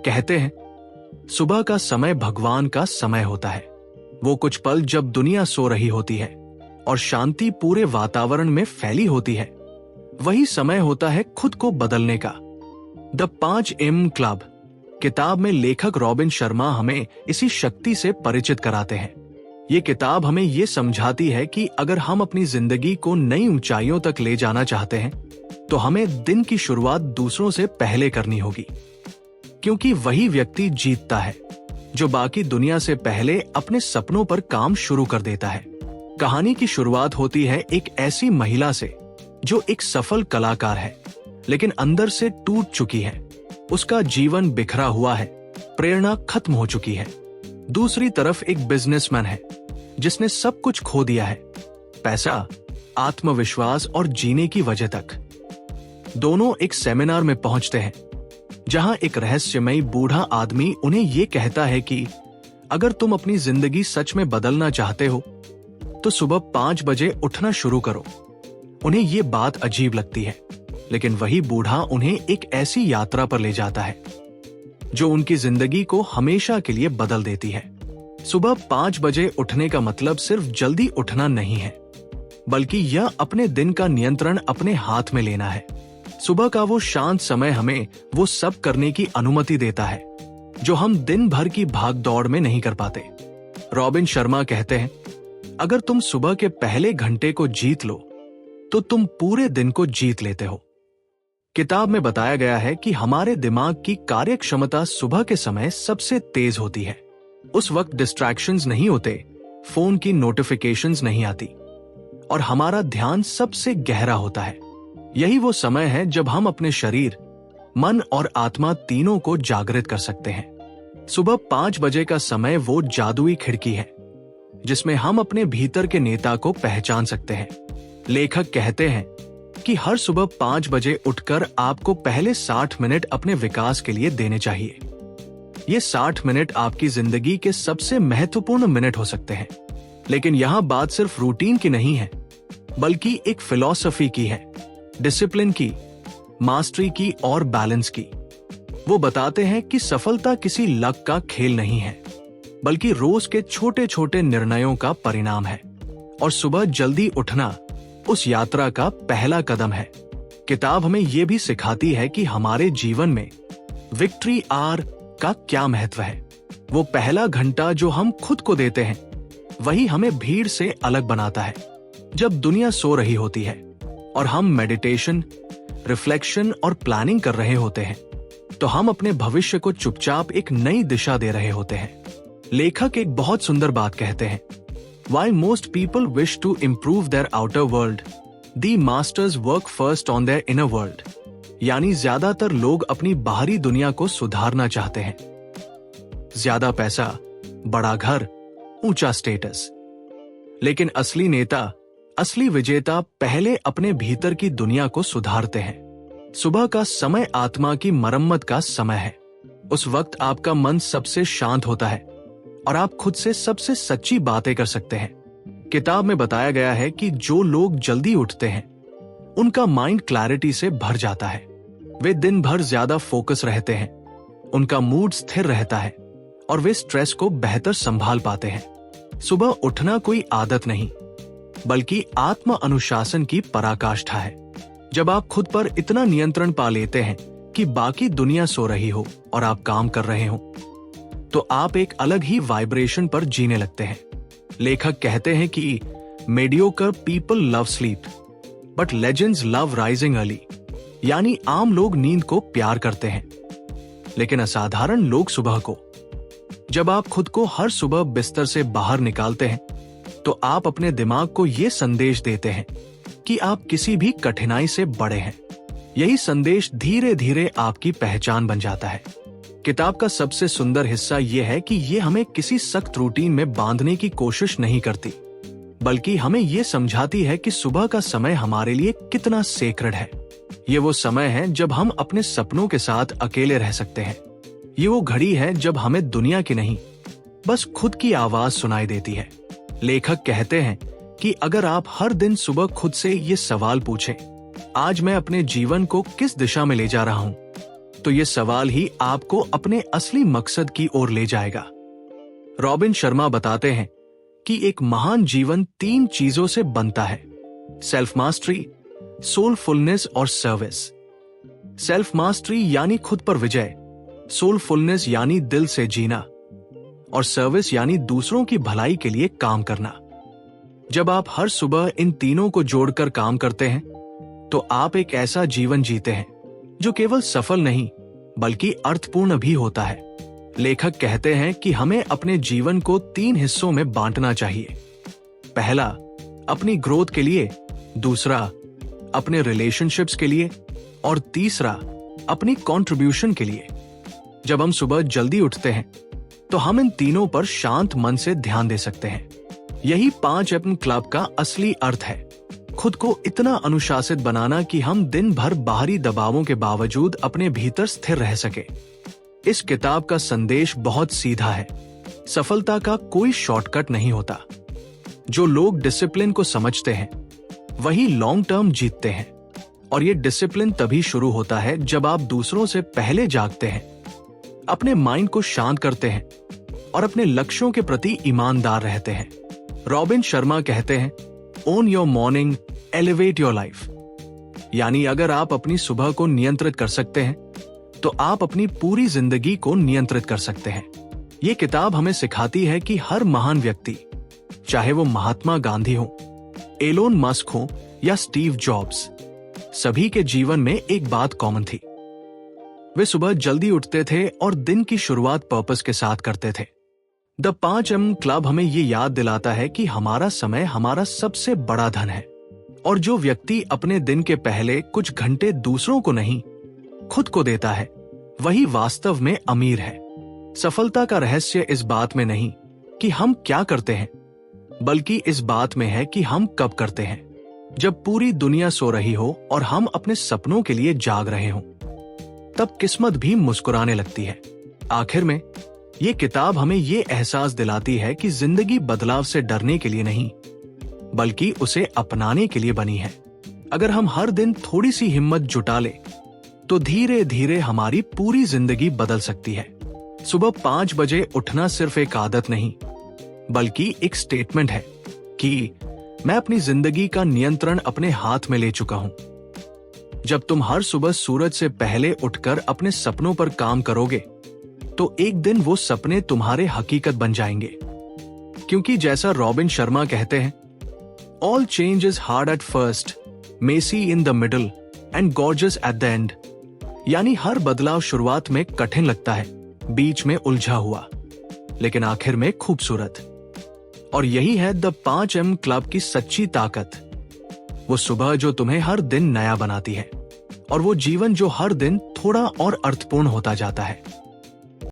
कहते हैं, सुबह का समय भगवान का समय होता है। वो कुछ पल जब दुनिया सो रही होती है और शांति पूरे वातावरण में फैली होती है, वही समय होता है खुद को बदलने का। द 5 AM क्लब किताब में लेखक रॉबिन शर्मा हमें इसी शक्ति से परिचित कराते हैं। ये किताब हमें ये समझाती है कि अगर हम अपनी जिंदगी को नई ऊंचाइयों तक ले जाना चाहते हैं, तो हमें दिन की शुरुआत दूसरों से पहले करनी होगी, क्योंकि वही व्यक्ति जीतता है जो बाकी दुनिया से पहले अपने सपनों पर काम शुरू कर देता है। कहानी की शुरुआत होती है एक ऐसी महिला से जो एक सफल कलाकार है, लेकिन अंदर से टूट चुकी है। उसका जीवन बिखरा हुआ है, प्रेरणा खत्म हो चुकी है। दूसरी तरफ एक बिजनेसमैन है जिसने सब कुछ खो दिया है, पैसा, आत्मविश्वास और जीने की वजह तक। दोनों एक सेमिनार में पहुंचते हैं जहां एक रहस्यमयी बूढ़ा आदमी उन्हें ये कहता है कि अगर तुम अपनी जिंदगी सच में बदलना चाहते हो तो सुबह 5 बजे उठना शुरू करो। उन्हें ये बात अजीब लगती है, लेकिन वही बूढ़ा उन्हें एक ऐसी यात्रा पर ले जाता है जो उनकी जिंदगी को हमेशा के लिए बदल देती है। सुबह 5 बजे उठने का मतलब सिर्फ जल्दी उठना नहीं है, बल्कि यह अपने दिन का नियंत्रण अपने हाथ में लेना है। सुबह का वो शांत समय हमें वो सब करने की अनुमति देता है जो हम दिन भर की भागदौड़ में नहीं कर पाते। रॉबिन शर्मा कहते हैं, अगर तुम सुबह के पहले घंटे को जीत लो तो तुम पूरे दिन को जीत लेते हो। किताब में बताया गया है कि हमारे दिमाग की कार्यक्षमता सुबह के समय सबसे तेज होती है। उस वक्त डिस्ट्रैक्शंस नहीं होते, फोन की नोटिफिकेशंस नहीं आती और हमारा ध्यान सबसे गहरा होता है। यही वो समय है जब हम अपने शरीर, मन और आत्मा तीनों को जागृत कर सकते हैं। सुबह 5 बजे का समय वो जादुई खिड़की है जिसमें हम अपने भीतर के नेता को पहचान सकते हैं। लेखक कहते हैं कि हर सुबह 5 बजे उठकर आपको पहले 60 मिनट अपने विकास के लिए देने चाहिए। ये 60 मिनट आपकी जिंदगी के सबसे महत्वपूर्ण मिनट हो सकते हैं। लेकिन यहाँ बात सिर्फ रूटीन की नहीं है, बल्कि एक फिलॉसफी की है, डिसिप्लिन की, मास्टरी की और बैलेंस की। वो बताते हैं कि सफलता किसी लक का खेल नहीं है, बल्कि रोज के छोटे छोटे निर्णयों का परिणाम है। और सुबह जल्दी उठना उस यात्रा का पहला कदम है। किताब हमें यह भी सिखाती है कि हमारे जीवन में विक्ट्री आवर का क्या महत्व है। वो पहला घंटा जो हम खुद को देते हैं, वही हमें भीड़ से अलग बनाता है। जब दुनिया सो रही होती है और हम मेडिटेशन, रिफ्लेक्शन और प्लानिंग कर रहे होते हैं, तो हम अपने भविष्य को चुपचाप एक नई दिशा दे रहे होते हैं। लेखक एक बहुत सुंदर बात कहते हैं, While most people wish to improve their outer world, the masters work first on their inner world. यानी ज्यादातर लोग अपनी बाहरी दुनिया को सुधारना चाहते हैं। ज्यादा पैसा, बड़ा घर, ऊंचा स्टेटस। लेकिन असली नेता, असली विजेता पहले अपने भीतर की दुनिया को सुधारते हैं। सुबह का समय आत्मा की मरम्मत का समय है। उस वक्त आपका मन सबसे शांत होता है और आप खुद से सबसे सच्ची बातें कर सकते हैं। किताब में बताया गया है कि जो लोग जल्दी उठते हैं, उनका माइंड क्लैरिटी से भर जाता है। वे दिन भर ज्यादा फोकस रहते हैं, उनका मूड स्थिर रहता है और वे स्ट्रेस को बेहतर संभाल पाते हैं। सुबह उठना कोई आदत नहीं, बल्कि आत्म अनुशासन की पराकाष्ठा है। जब आप खुद पर इतना नियंत्रण पा लेते हैं कि बाकी दुनिया सो रही हो और आप काम कर रहे हो, तो आप एक अलग ही वाइब्रेशन पर जीने लगते हैं। लेखक कहते हैं कि mediocre people love sleep but legends love rising early. यानी आम लोग नींद को प्यार करते हैं, लेकिन असाधारण लोग सुबह को। जब आप खुद को हर सुबह बिस्तर से बाहर निकालते हैं, तो आप अपने दिमाग को यह संदेश देते हैं कि आप किसी भी कठिनाई से बड़े हैं। यही संदेश धीरे धीरे आपकी पहचान बन जाता है। किताब का सबसे सुंदर हिस्सा यह है कि ये हमें किसी सख्त रूटीन में बांधने की कोशिश नहीं करती, बल्कि हमें ये समझाती है कि सुबह का समय हमारे लिए कितना सेक्रेड है। ये वो समय है जब हम अपने सपनों के साथ अकेले रह सकते हैं। ये वो घड़ी है जब हमें दुनिया की नहीं, बस खुद की आवाज सुनाई देती है। लेखक कहते हैं कि अगर आप हर दिन सुबह खुद से ये सवाल पूछें, आज मैं अपने जीवन को किस दिशा में ले जा रहा हूँ, तो ये सवाल ही आपको अपने असली मकसद की ओर ले जाएगा। रॉबिन शर्मा बताते हैं कि एक महान जीवन 3 चीजों से बनता है: सेल्फ मास्टरी, सोलफुलनेस और सर्विस। सेल्फ मास्टरी यानी खुद पर विजय, सोलफुलनेस यानी दिल से जीना, और सर्विस यानी दूसरों की भलाई के लिए काम करना। जब आप हर सुबह इन तीनों को जोड़कर काम करते हैं तो आप एक ऐसा जीवन जीते हैं जो केवल सफल नहीं बल्कि अर्थपूर्ण भी होता है। लेखक कहते हैं कि हमें अपने जीवन को 3 हिस्सों में बांटना चाहिए। पहला, अपनी ग्रोथ के लिए, दूसरा, अपने रिलेशनशिप्स के लिए, और तीसरा, अपनी कंट्रीब्यूशन के लिए। जब हम सुबह जल्दी उठते हैं तो हम इन तीनों पर शांत मन से ध्यान दे सकते हैं। यही 5M क्लब का असली अर्थ है, खुद को इतना अनुशासित बनाना कि हम दिन भर बाहरी दबावों के बावजूद अपने भीतर स्थिर रह सके। इस किताब का संदेश बहुत सीधा है, सफलता का कोई शॉर्टकट नहीं होता। जो लोग डिसिप्लिन को समझते हैं वही लॉन्ग टर्म जीतते हैं, और ये डिसिप्लिन तभी शुरू होता है जब आप दूसरों से पहले जागते हैं, अपने माइंड को शांत करते हैं और अपने लक्ष्यों के प्रति ईमानदार रहते हैं। रॉबिन शर्मा कहते हैं, own your morning, elevate your life. यानी अगर आप अपनी सुबह को नियंत्रित कर सकते हैं तो आप अपनी पूरी जिंदगी को नियंत्रित कर सकते हैं। ये किताब हमें सिखाती है कि हर महान व्यक्ति, चाहे वो महात्मा गांधी हो, एलोन मस्क हो या स्टीव जॉब्स, सभी के जीवन में एक बात कॉमन थी। वे सुबह जल्दी उठते थे और दिन की शुरुआत पर्पस के साथ करते थे। द 5M क्लब हमें ये याद दिलाता है कि हमारा समय हमारा सबसे बड़ा धन है, और जो व्यक्ति अपने दिन के पहले कुछ घंटे दूसरों को नहीं, खुद को देता है, वही वास्तव में अमीर है। सफलता का रहस्य इस बात में नहीं कि हम क्या करते हैं, बल्कि इस बात में है कि हम कब करते हैं। जब पूरी दुनिया सो रही हो और हम अपने सपनों के लिए जाग रहे हों, तब किस्मत भी मुस्कुराने लगती है। आखिर में ये किताब हमें ये एहसास दिलाती है कि जिंदगी बदलाव से डरने के लिए नहीं बल्कि उसे अपनाने के लिए बनी है। अगर हम हर दिन थोड़ी सी हिम्मत जुटा ले तो धीरे धीरे हमारी पूरी जिंदगी बदल सकती है। सुबह 5 बजे उठना सिर्फ एक आदत नहीं बल्कि एक स्टेटमेंट है कि मैं अपनी जिंदगी का नियंत्रण अपने हाथ में ले चुका हूं। जब तुम हर सुबह सूरज से पहले उठकर अपने सपनों पर काम करोगे तो एक दिन वो सपने तुम्हारे हकीकत बन जाएंगे। क्योंकि जैसा रॉबिन शर्मा कहते हैं, all change is hard at first, messy in the middle and gorgeous at the end. यानी हर बदलाव शुरुआत में कठिन लगता है, बीच में उलझा हुआ, लेकिन आखिर में खूबसूरत। और यही है द 5M क्लब की सच्ची ताकत। वो सुबह जो तुम्हें हर दिन नया बनाती है, और वो जीवन जो हर दिन थोड़ा और अर्थपूर्ण होता जाता है।